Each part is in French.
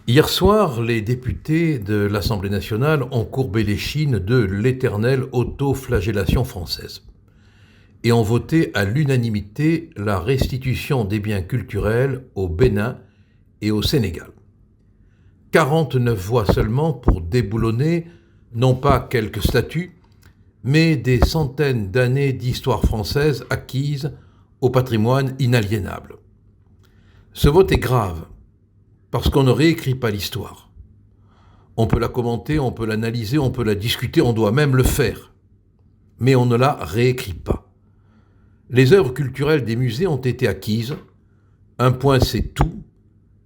Hier soir, les députés de l'Assemblée nationale ont courbé l'échine de l'éternelle autoflagellation française et ont voté à l'unanimité la restitution des biens culturels au Bénin et au Sénégal. 49 voix seulement pour déboulonner non pas quelques statues, mais des centaines d'années d'histoire française acquises au patrimoine inaliénable. Ce vote est grave, parce qu'on ne réécrit pas l'histoire. On peut la commenter, on peut l'analyser, on peut la discuter, on doit même le faire. Mais on ne la réécrit pas. Les œuvres culturelles des musées ont été acquises, un point c'est tout,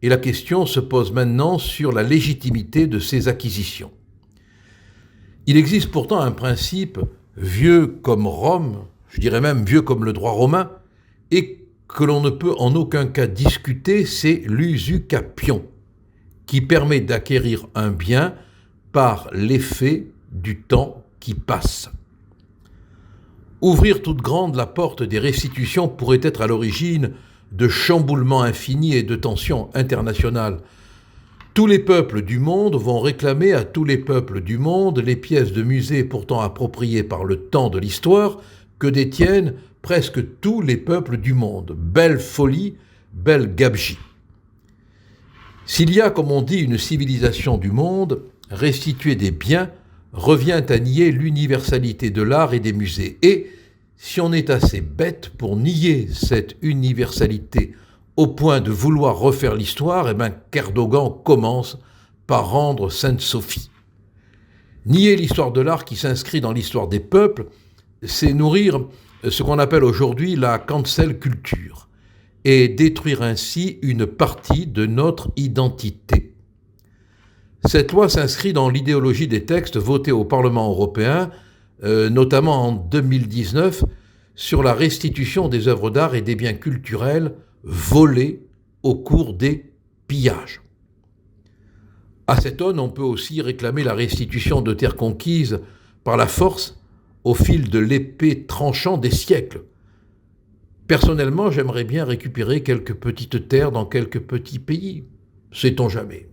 et la question se pose maintenant sur la légitimité de ces acquisitions. Il existe pourtant un principe vieux comme Rome, je dirais même vieux comme le droit romain, et que l'on ne peut en aucun cas discuter, c'est l'usucapion, qui permet d'acquérir un bien par l'effet du temps qui passe. Ouvrir toute grande la porte des restitutions pourrait être à l'origine de chamboulements infinis et de tensions internationales. Tous les peuples du monde vont réclamer à tous les peuples du monde les pièces de musée pourtant appropriées par le temps de l'histoire que détiennent presque tous les peuples du monde. Belle folie, belle gabegie. S'il y a, comme on dit, une civilisation du monde, restituer des biens revient à nier l'universalité de l'art et des musées. Et si on est assez bête pour nier cette universalité au point de vouloir refaire l'histoire, eh bien qu'Erdogan commence par rendre Sainte-Sophie. Nier l'histoire de l'art qui s'inscrit dans l'histoire des peuples, c'est nourrir ce qu'on appelle aujourd'hui la cancel culture et détruire ainsi une partie de notre identité. Cette loi s'inscrit dans l'idéologie des textes votés au Parlement européen, notamment en 2019, sur la restitution des œuvres d'art et des biens culturels volés au cours des pillages. À cette aune, on peut aussi réclamer la restitution de terres conquises par la force au fil de l'épée tranchant des siècles. Personnellement, j'aimerais bien récupérer quelques petites terres dans quelques petits pays. Sait-on jamais ?